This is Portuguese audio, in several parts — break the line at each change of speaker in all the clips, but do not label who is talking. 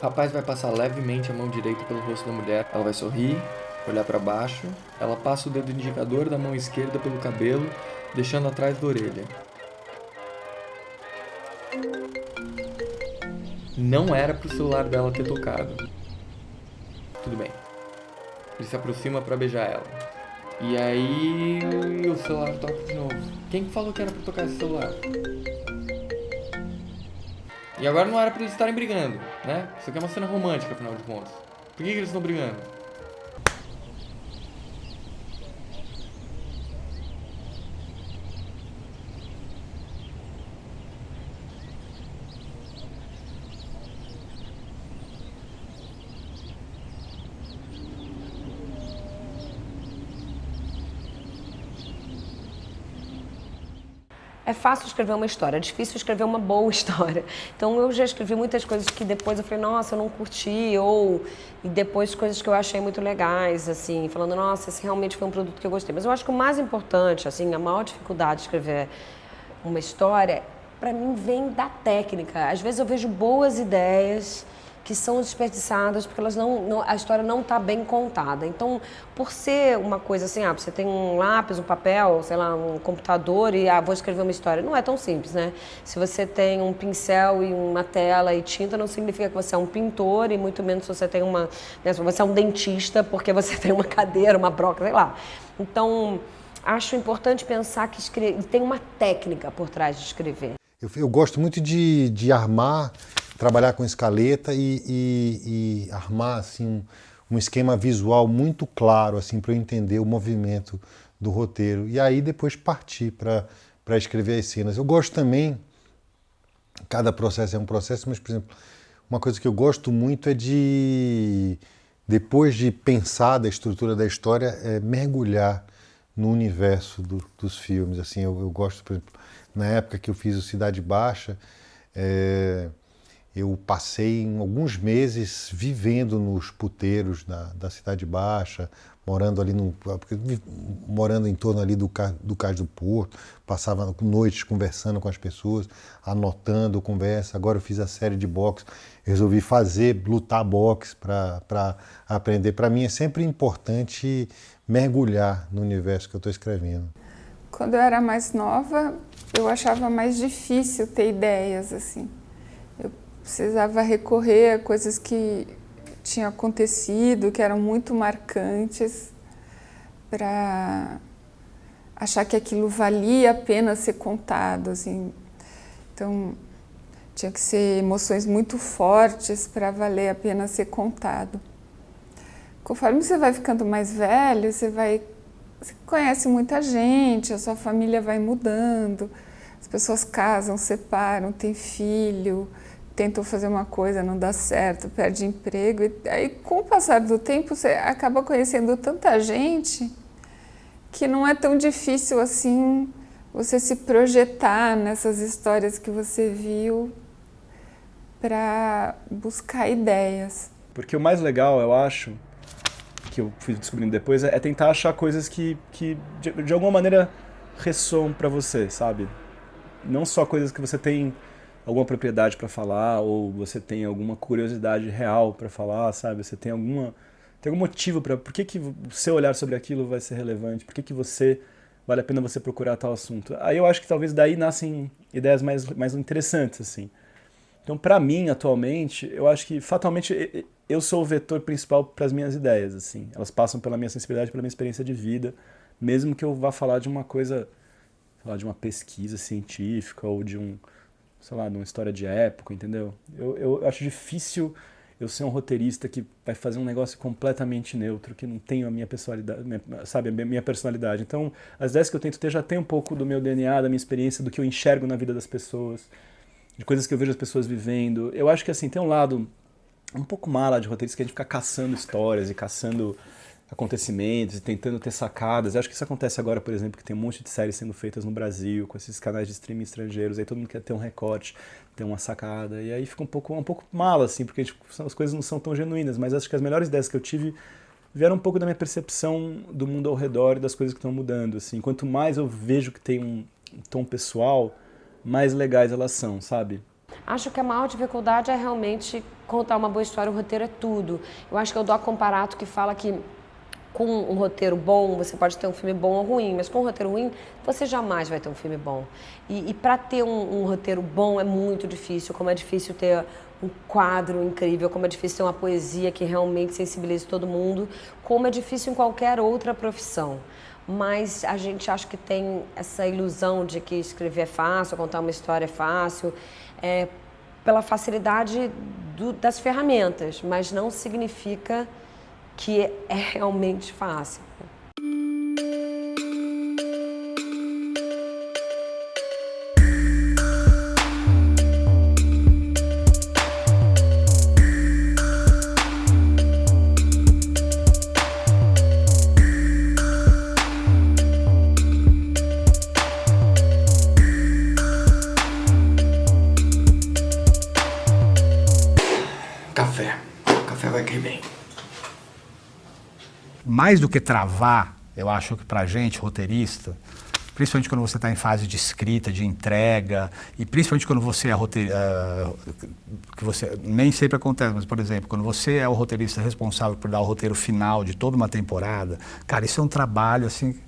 O rapaz vai passar levemente a mão direita pelo rosto da mulher. Ela vai sorrir, olhar para baixo. Ela passa o dedo indicador da mão esquerda pelo cabelo, deixando atrás da orelha. Não era pro celular dela ter tocado. Tudo bem. Ele se aproxima para beijar ela. E aí o celular toca de novo. Quem falou que era pra tocar esse celular? E agora não era pra eles estarem brigando, né? Isso aqui é uma cena romântica, afinal de contas. Por que eles estão brigando?
É fácil escrever uma história, é difícil escrever uma boa história. Então eu já escrevi muitas coisas que depois eu falei, nossa, eu não curti, e depois coisas que eu achei muito legais, assim, falando, nossa, esse realmente foi um produto que eu gostei. Mas eu acho que o mais importante, assim, a maior dificuldade de escrever uma história, para mim, vem da técnica. Às vezes eu vejo boas ideias que são desperdiçadas porque a história não está bem contada. Então, por ser uma coisa assim, você tem um lápis, um papel, sei lá, um computador e vou escrever uma história. Não é tão simples, né? Se você tem um pincel e uma tela e tinta, não significa que você é um pintor e muito menos se você tem você é um dentista porque você tem uma cadeira, uma broca, sei lá. Então, acho importante pensar que tem uma técnica por trás de escrever.
Eu gosto muito de armar, trabalhar com escaleta e armar assim, um esquema visual muito claro assim, para eu entender o movimento do roteiro. E aí depois partir para escrever as cenas. Eu gosto também, cada processo é um processo, mas, por exemplo, uma coisa que eu gosto muito é depois de pensar da estrutura da história, mergulhar no universo dos filmes. Assim, eu gosto, por exemplo, na época que eu fiz o Cidade Baixa, eu passei alguns meses vivendo nos puteiros da Cidade Baixa, morando em torno ali do Cais do Porto, passava noites conversando com as pessoas, anotando conversa. Agora eu fiz a série de boxe, resolvi lutar boxe para aprender. Para mim é sempre importante mergulhar no universo que eu estou escrevendo.
Quando eu era mais nova, eu achava mais difícil ter ideias, assim. Eu precisava recorrer a coisas que tinham acontecido, que eram muito marcantes, para achar que aquilo valia a pena ser contado, assim. Então, tinha que ser emoções muito fortes para valer a pena ser contado. Conforme você vai ficando mais velho, você conhece muita gente, a sua família vai mudando, as pessoas casam, separam, têm filho, tentam fazer uma coisa, não dá certo, perde emprego. E aí, com o passar do tempo, você acaba conhecendo tanta gente que não é tão difícil assim você se projetar nessas histórias que você viu para buscar ideias.
Porque o mais legal, eu acho, que eu fui descobrindo depois, é tentar achar coisas que de alguma maneira ressoam pra você, sabe? Não só coisas que você tem alguma propriedade pra falar, ou você tem alguma curiosidade real pra falar, sabe? Você tem algum motivo pra... Por que o seu olhar sobre aquilo vai ser relevante? Por que vale a pena você procurar tal assunto? Aí eu acho que talvez daí nascem ideias mais interessantes, assim. Então, pra mim, atualmente, eu acho que, fatalmente, eu sou o vetor principal para as minhas ideias, assim. Elas passam pela minha sensibilidade, pela minha experiência de vida, mesmo que eu vá falar de uma coisa, sei lá, de uma pesquisa científica ou de sei lá, de uma história de época, entendeu? Eu acho difícil eu ser um roteirista que vai fazer um negócio completamente neutro, que não tem a minha personalidade, sabe, a minha personalidade. Então, as ideias que eu tento ter já tem um pouco do meu DNA, da minha experiência, do que eu enxergo na vida das pessoas, de coisas que eu vejo as pessoas vivendo. Eu acho que, assim, tem um lado um pouco mala de roteirista que a gente fica caçando histórias e caçando acontecimentos e tentando ter sacadas. Eu acho que isso acontece agora, por exemplo, que tem um monte de séries sendo feitas no Brasil, com esses canais de streaming estrangeiros, aí todo mundo quer ter um recorte, ter uma sacada, e aí fica um pouco mala, assim, porque as coisas não são tão genuínas, mas acho que as melhores ideias que eu tive vieram um pouco da minha percepção do mundo ao redor e das coisas que estão mudando, assim. Quanto mais eu vejo que tem um tom pessoal, mais legais elas são, sabe?
Acho que a maior dificuldade é realmente contar uma boa história, o roteiro é tudo. Eu acho que eu dou a Comparato que fala que com um roteiro bom, você pode ter um filme bom ou ruim, mas com um roteiro ruim, você jamais vai ter um filme bom. E para ter um roteiro bom é muito difícil, como é difícil ter um quadro incrível, como é difícil ter uma poesia que realmente sensibilize todo mundo, como é difícil em qualquer outra profissão. Mas a gente acha que tem essa ilusão de que escrever é fácil, contar uma história é fácil, pela facilidade das ferramentas, mas não significa que é realmente fácil.
Café. Café vai cair bem.
Mais do que travar, eu acho que pra gente, roteirista, principalmente quando você está em fase de escrita, de entrega, e principalmente quando você é roteirista, que você nem sempre acontece, mas por exemplo, quando você é o roteirista responsável por dar o roteiro final de toda uma temporada, cara, isso é um trabalho assim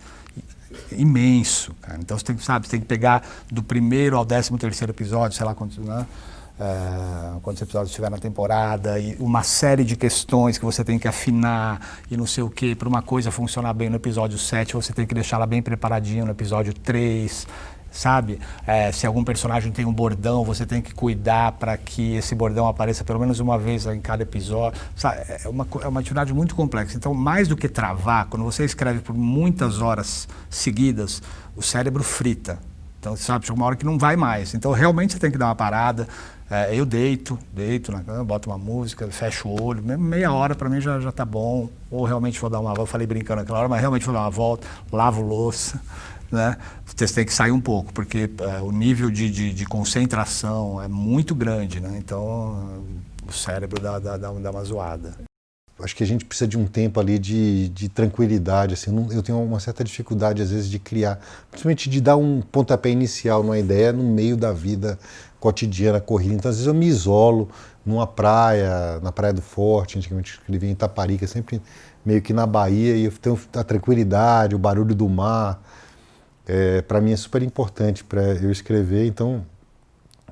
imenso, cara. Então você tem, sabe, você tem que pegar do primeiro ao 13º episódio, sei lá quantos, né? Quantos episódios estiver na temporada, e uma série de questões que você tem que afinar e não sei o que, para uma coisa funcionar bem no episódio 7, você tem que deixar ela bem preparadinha no episódio 3, sabe? Se algum personagem tem um bordão, você tem que cuidar para que esse bordão apareça pelo menos uma vez em cada episódio, sabe? É uma atividade muito complexa. Então, mais do que travar, quando você escreve por muitas horas seguidas, o cérebro frita. Então, sabe, chega uma hora que não vai mais. Então, realmente você tem que dar uma parada. Eu deito na cama, boto uma música, fecho o olho, mesmo meia hora para mim já tá bom. Ou realmente vou dar uma volta, eu falei brincando naquela hora, mas realmente vou dar uma volta, lavo louça, né? Você tem que sair um pouco, porque o nível de concentração é muito grande, né? Então o cérebro dá uma zoada.
Acho que a gente precisa de um tempo ali de tranquilidade, assim. Eu tenho uma certa dificuldade às vezes de criar, principalmente de dar um pontapé inicial numa ideia no meio da vida cotidiana, corrida. Então às vezes eu me isolo numa praia, na Praia do Forte, antigamente eu escrevia em Itaparica, sempre meio que na Bahia, e eu tenho a tranquilidade, o barulho do mar. Para mim é super importante para eu escrever, então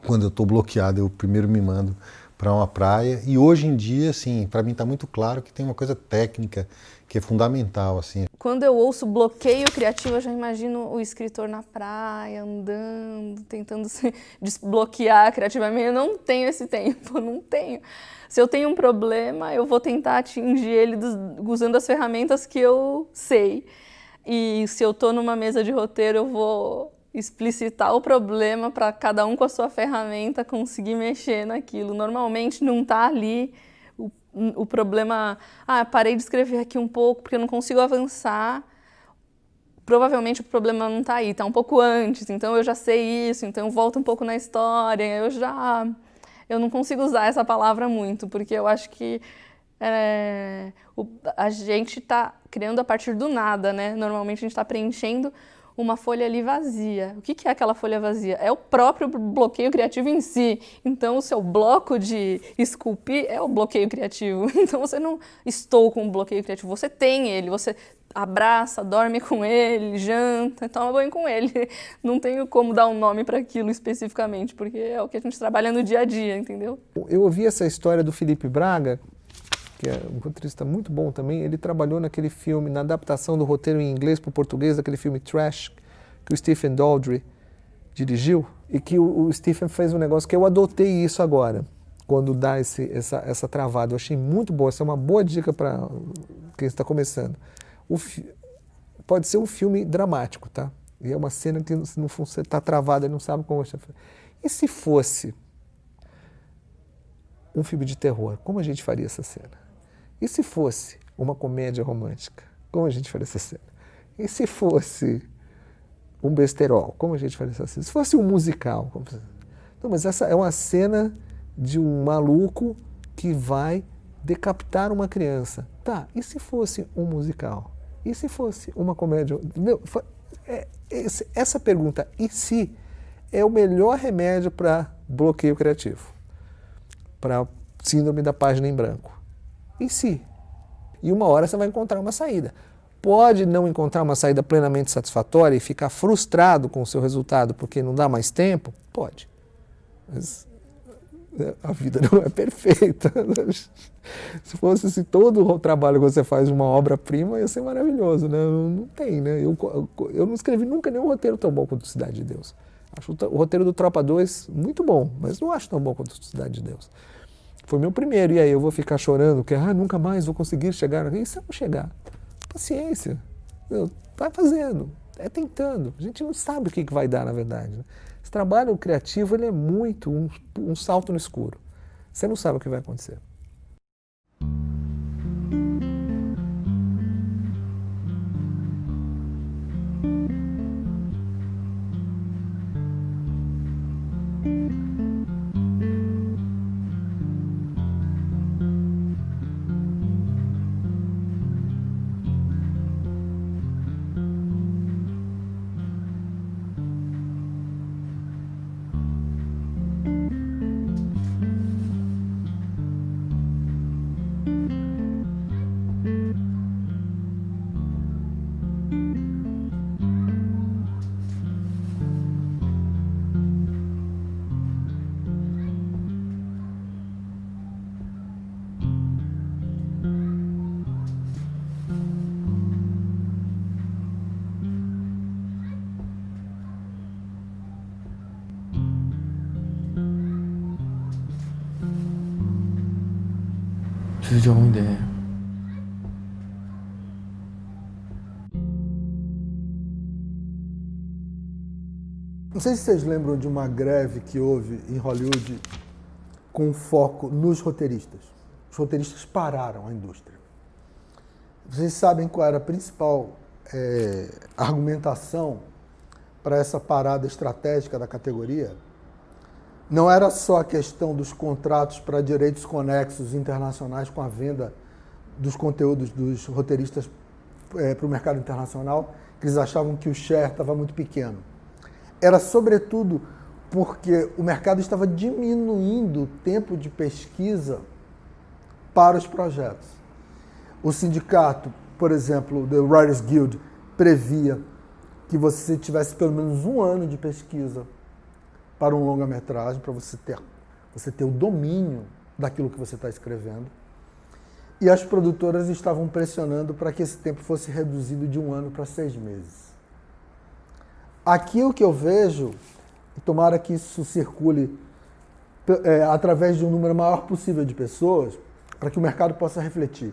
quando eu estou bloqueado eu primeiro me mando para uma praia. E hoje em dia, assim, para mim está muito claro que tem uma coisa técnica que é fundamental, assim.
Quando eu ouço bloqueio criativo, eu já imagino o escritor na praia, andando, tentando se desbloquear criativamente. Eu não tenho esse tempo, não tenho. Se eu tenho um problema, eu vou tentar atingir ele usando as ferramentas que eu sei. E se eu estou numa mesa de roteiro, eu vou explicitar o problema para cada um com a sua ferramenta conseguir mexer naquilo. Normalmente não está ali o problema, parei de escrever aqui um pouco porque eu não consigo avançar. Provavelmente o problema não está aí, está um pouco antes, então eu já sei isso, então eu volto um pouco na história, eu não consigo usar essa palavra muito, porque eu acho que a gente está criando a partir do nada, né? Normalmente a gente está preenchendo uma folha ali vazia. O que é aquela folha vazia? É o próprio bloqueio criativo em si. Então, o seu bloco de esculpir é o bloqueio criativo. Então, você não estou com um bloqueio criativo, você tem ele, você abraça, dorme com ele, janta, toma banho com ele. Não tenho como dar um nome para aquilo especificamente, porque é o que a gente trabalha no dia a dia, entendeu?
Eu ouvi essa história do Felipe Braga, que é um roteirista muito bom também. Ele trabalhou naquele filme, na adaptação do roteiro em inglês para o português, daquele filme Trash, que o Stephen Daldry dirigiu, e que o Stephen fez um negócio que eu adotei isso agora, quando dá essa travada. Eu achei muito boa, essa é uma boa dica para quem está começando. Pode ser um filme dramático, tá? E é uma cena que no fundo você está travado e não sabe como você faz. E se fosse um filme de terror, como a gente faria essa cena? E se fosse uma comédia romântica, como a gente faria essa cena? E se fosse um besterol, como a gente faria essa cena? Se fosse um musical, como... Não, mas essa é uma cena de um maluco que vai decapitar uma criança. Tá, e se fosse um musical? E se fosse uma comédia? Essa pergunta, e se, é o melhor remédio para bloqueio criativo, para síndrome da página em branco. E se? E uma hora você vai encontrar uma saída. Pode não encontrar uma saída plenamente satisfatória e ficar frustrado com o seu resultado porque não dá mais tempo? Pode. Mas a vida não é perfeita. Se fosse assim, todo o trabalho que você faz uma obra-prima ia ser maravilhoso, né? Não tem, né? Eu não escrevi nunca nenhum roteiro tão bom quanto Cidade de Deus. Acho o roteiro do Tropa 2 muito bom, mas não acho tão bom quanto Cidade de Deus. Foi meu primeiro, e aí eu vou ficar chorando, que nunca mais vou conseguir chegar. E se eu não chegar? Paciência. Vai fazendo, é tentando. A gente não sabe o que vai dar, na verdade. Esse trabalho criativo ele é muito um salto no escuro. Você não sabe o que vai acontecer.
Preciso de alguma ideia.
Não sei se vocês lembram de uma greve que houve em Hollywood com foco nos roteiristas. Os roteiristas pararam a indústria. Vocês sabem qual era a principal argumentação para essa parada estratégica da categoria? Não era só a questão dos contratos para direitos conexos internacionais com a venda dos conteúdos dos roteiristas para o mercado internacional, que eles achavam que o share estava muito pequeno. Era, sobretudo, porque o mercado estava diminuindo o tempo de pesquisa para os projetos. O sindicato, por exemplo, The Writers Guild, previa que você tivesse pelo menos 1 ano de pesquisa para um longa-metragem, para você ter o domínio daquilo que você está escrevendo. E as produtoras estavam pressionando para que esse tempo fosse reduzido de 1 ano para 6 meses. Aqui o que eu vejo, e tomara que isso circule através de um número maior possível de pessoas, para que o mercado possa refletir.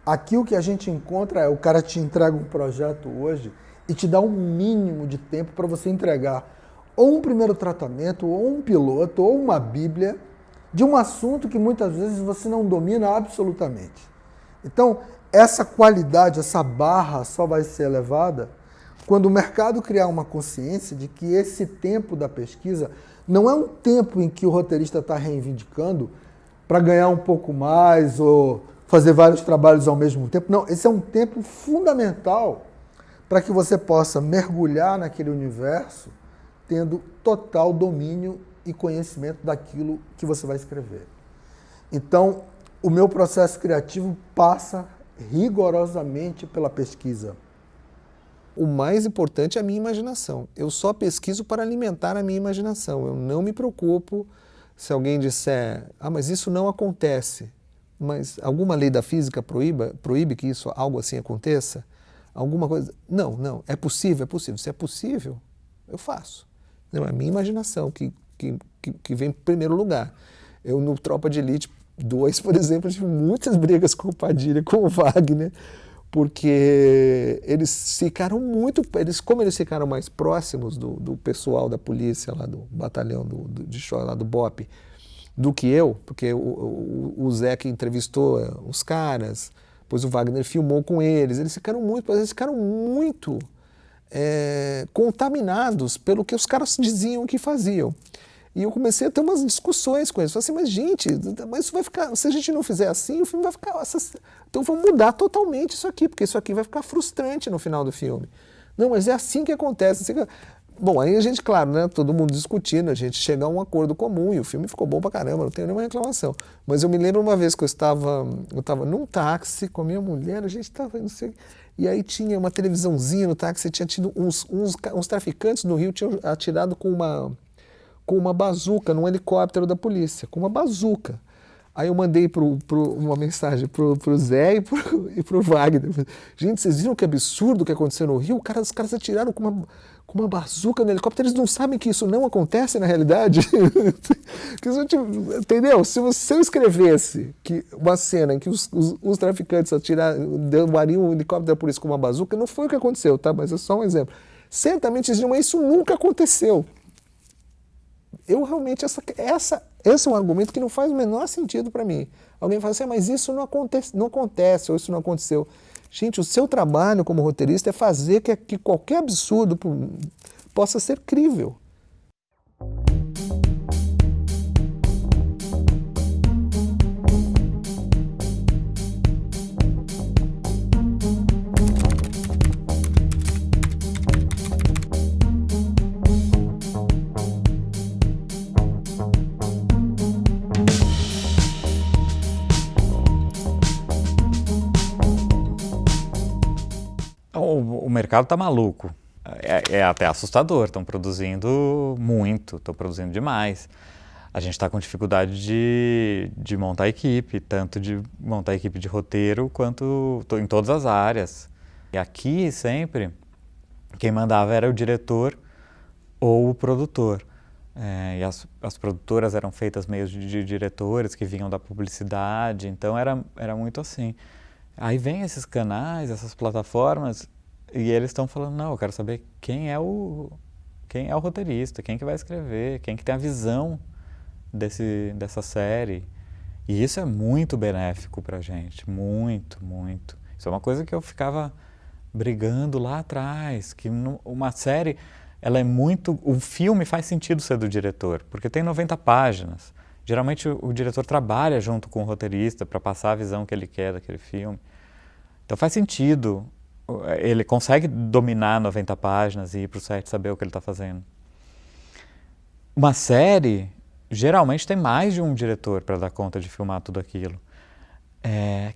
Aqui o que a gente encontra é o cara te entrega um projeto hoje e te dá um mínimo de tempo para você entregar ou um primeiro tratamento, ou um piloto, ou uma bíblia de um assunto que muitas vezes você não domina absolutamente. Então, essa qualidade, essa barra só vai ser elevada quando o mercado criar uma consciência de que esse tempo da pesquisa não é um tempo em que o roteirista está reivindicando para ganhar um pouco mais ou fazer vários trabalhos ao mesmo tempo. Não, esse é um tempo fundamental para que você possa mergulhar naquele universo tendo total domínio e conhecimento daquilo que você vai escrever. Então, o meu processo criativo passa rigorosamente pela pesquisa.
O mais importante é a minha imaginação. Eu só pesquiso para alimentar a minha imaginação. Eu não me preocupo se alguém disser, mas isso não acontece. Mas alguma lei da física proíbe que isso, algo assim aconteça? Alguma coisa? Não. É possível. Se é possível, eu faço. Não, é a minha imaginação que vem em primeiro lugar. Eu, no Tropa de Elite 2, por exemplo, tive muitas brigas com o Padilha, com o Wagner, porque eles ficaram como eles ficaram mais próximos do pessoal da polícia, lá do batalhão de choque, lá do BOPE, do que eu, porque o Zé que entrevistou os caras, depois o Wagner filmou com eles, eles ficaram muito contaminados pelo que os caras diziam que faziam. E eu comecei a ter umas discussões com eles. Falei assim, mas gente, isso vai ficar, se a gente não fizer assim, o filme vai ficar... Então vamos mudar totalmente isso aqui, porque isso aqui vai ficar frustrante no final do filme. Não, mas é assim que acontece. Bom, aí a gente, claro, né, todo mundo discutindo, a gente chega a um acordo comum e o filme ficou bom pra caramba, não tenho nenhuma reclamação. Mas eu me lembro uma vez que eu estava num táxi com a minha mulher, a gente estava, não sei, e aí tinha uma televisãozinha no táxi, tinha tido uns traficantes no Rio, tinham atirado com uma bazuca num helicóptero da polícia, com uma bazuca. Aí eu mandei uma mensagem pro Zé e pro Wagner. Gente, vocês viram que absurdo o que aconteceu no Rio? Os caras atiraram com uma bazuca no helicóptero. Eles não sabem que isso não acontece na realidade. Entendeu? Se eu escrevesse uma cena em que os traficantes derrubariam um helicóptero da polícia com uma bazuca, não foi o que aconteceu, tá? Mas é só um exemplo. Certamente eles diriam, mas isso nunca aconteceu. Eu realmente, esse é um argumento que não faz o menor sentido para mim. Alguém fala assim, mas isso não acontece, ou isso não aconteceu. Gente, o seu trabalho como roteirista é fazer que qualquer absurdo possa ser crível.
O mercado tá maluco, é até assustador, estão produzindo muito, estão produzindo demais. A gente está com dificuldade de montar equipe, tanto de montar equipe de roteiro quanto em todas as áreas. E aqui sempre, quem mandava era o diretor ou o produtor. E as produtoras eram feitas meio de diretores que vinham da publicidade, então era muito assim. Aí vem esses canais, essas plataformas, e eles estão falando, não, eu quero saber quem é o roteirista, quem que vai escrever, quem que tem a visão dessa série. E isso é muito benéfico pra gente, muito, muito. Isso é uma coisa que eu ficava brigando lá atrás, que uma série, ela é muito... O filme faz sentido ser do diretor, porque tem 90 páginas. Geralmente o diretor trabalha junto com o roteirista para passar a visão que ele quer daquele filme. Então faz sentido, ele consegue dominar 90 páginas e ir para o set saber o que ele está fazendo. Uma série, geralmente tem mais de um diretor para dar conta de filmar tudo aquilo.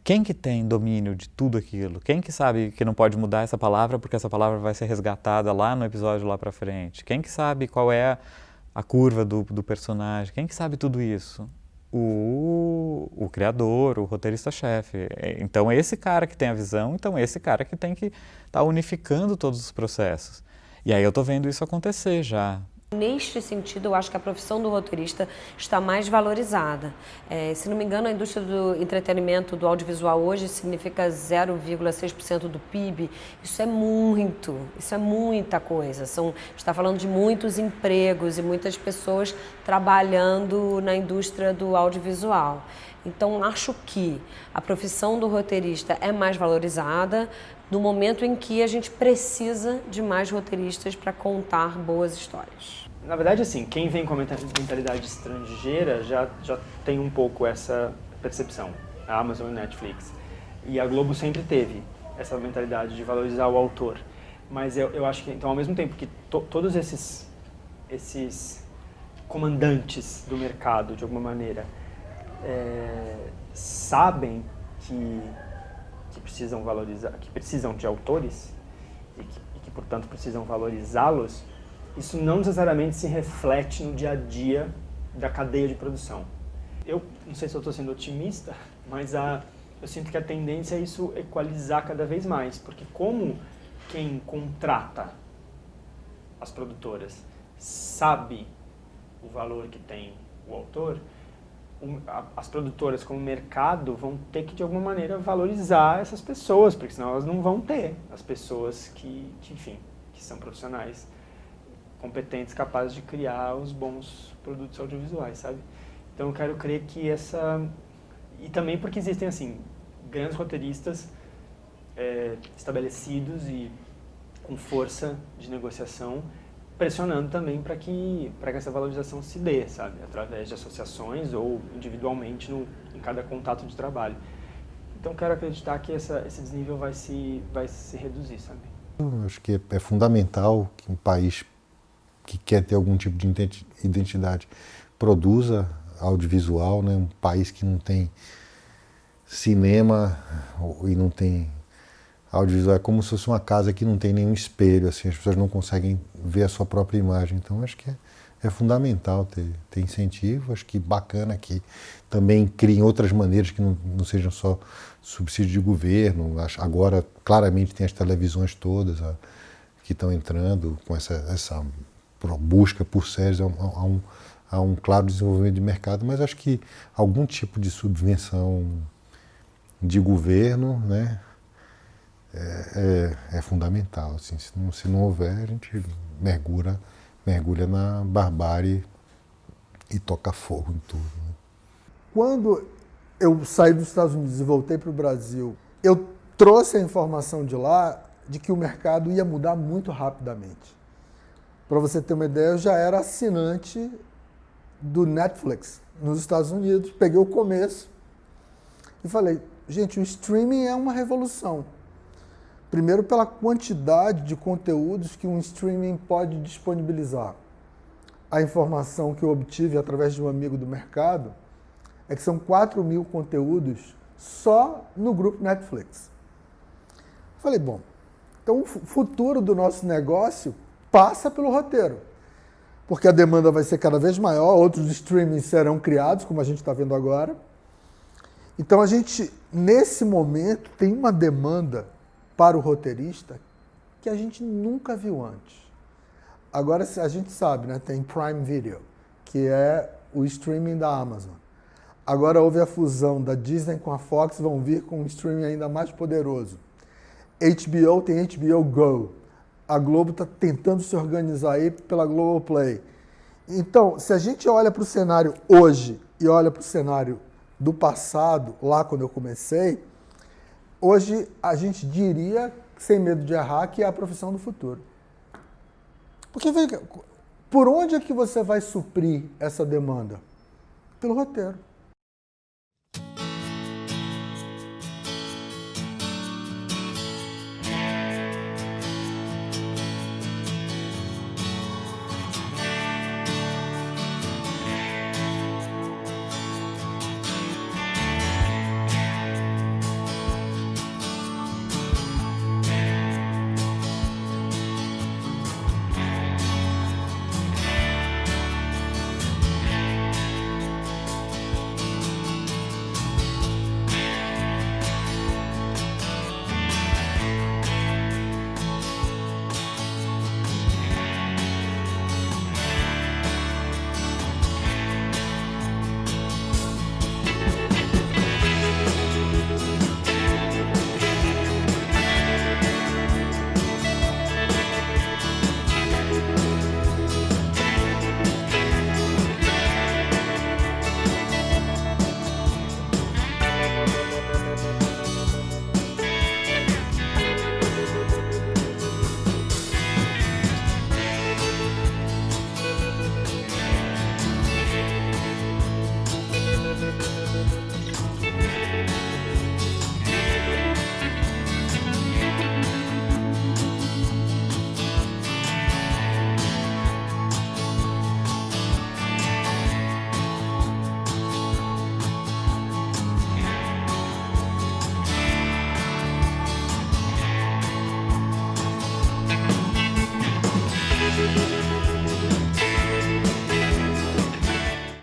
Quem que tem domínio de tudo aquilo? Quem que sabe que não pode mudar essa palavra porque essa palavra vai ser resgatada lá no episódio lá para frente? Quem que sabe qual é a curva do personagem? Quem que sabe tudo isso? O criador, o roteirista-chefe. Então, esse cara que tem a visão, então esse cara que tem que estar unificando todos os processos. E aí eu estou vendo isso acontecer já.
Neste sentido, eu acho que a profissão do roteirista está mais valorizada. Se não me engano, a indústria do entretenimento, do audiovisual hoje significa 0,6% do PIB. Isso é muita coisa. Está falando de muitos empregos e muitas pessoas trabalhando na indústria do audiovisual. Então, acho que a profissão do roteirista é mais valorizada no momento em que a gente precisa de mais roteiristas para contar boas histórias.
Na verdade, assim, quem vem com a mentalidade estrangeira já tem um pouco essa percepção, a Amazon e a Netflix. E a Globo sempre teve essa mentalidade de valorizar o autor. Mas eu acho que, então, ao mesmo tempo que todos esses comandantes do mercado, de alguma maneira, sabem que precisam valorizar, que precisam de autores e que, portanto, precisam valorizá-los, isso não necessariamente se reflete no dia a dia da cadeia de produção. Eu não sei se eu estou sendo otimista, mas eu sinto que a tendência é isso equalizar cada vez mais, porque como quem contrata as produtoras sabe o valor que tem o autor, as produtoras como mercado vão ter que de alguma maneira valorizar essas pessoas, porque senão elas não vão ter as pessoas que são profissionais competentes, capazes de criar os bons produtos audiovisuais, sabe? Então eu quero crer que e também porque existem assim grandes roteiristas estabelecidos e com força de negociação, pressionando também para que essa valorização se dê, sabe? Através de associações ou individualmente em cada contato de trabalho. Então, quero acreditar que esse desnível vai se reduzir, sabe?
Eu acho que é fundamental que um país que quer ter algum tipo de identidade, produza audiovisual, né? Um país que não tem cinema e não tem audiovisual é como se fosse uma casa que não tem nenhum espelho, assim, as pessoas não conseguem ver a sua própria imagem. Então acho que é fundamental ter incentivo, acho que bacana que também criem outras maneiras que não sejam só subsídio de governo. Agora claramente tem as televisões todas que estão entrando com essa busca por séries, há um claro desenvolvimento de mercado, mas acho que algum tipo de subvenção de governo, né, é fundamental. Assim, se não houver, a gente mergulha na barbárie e toca fogo em tudo. Né?
Quando eu saí dos Estados Unidos e voltei para o Brasil, eu trouxe a informação de lá de que o mercado ia mudar muito rapidamente. Para você ter uma ideia, eu já era assinante do Netflix nos Estados Unidos, peguei o começo e falei, gente, o streaming é uma revolução. Primeiro pela quantidade de conteúdos que um streaming pode disponibilizar. A informação que eu obtive através de um amigo do mercado é que são 4.000 conteúdos só no grupo Netflix. Falei, bom, então o futuro do nosso negócio passa pelo roteiro, porque a demanda vai ser cada vez maior, outros streamings serão criados, como a gente está vendo agora. Então a gente, nesse momento, tem uma demanda para o roteirista que a gente nunca viu antes. Agora a gente sabe, né? Tem Prime Video, que é o streaming da Amazon. Agora houve a fusão da Disney com a Fox, vão vir com um streaming ainda mais poderoso. HBO tem HBO Go. A Globo está tentando se organizar aí pela Globoplay. Então, se a gente olha para o cenário hoje e olha para o cenário do passado, lá quando eu comecei, hoje a gente diria, sem medo de errar, que é a profissão do futuro. Porque por onde é que você vai suprir essa demanda? Pelo roteiro.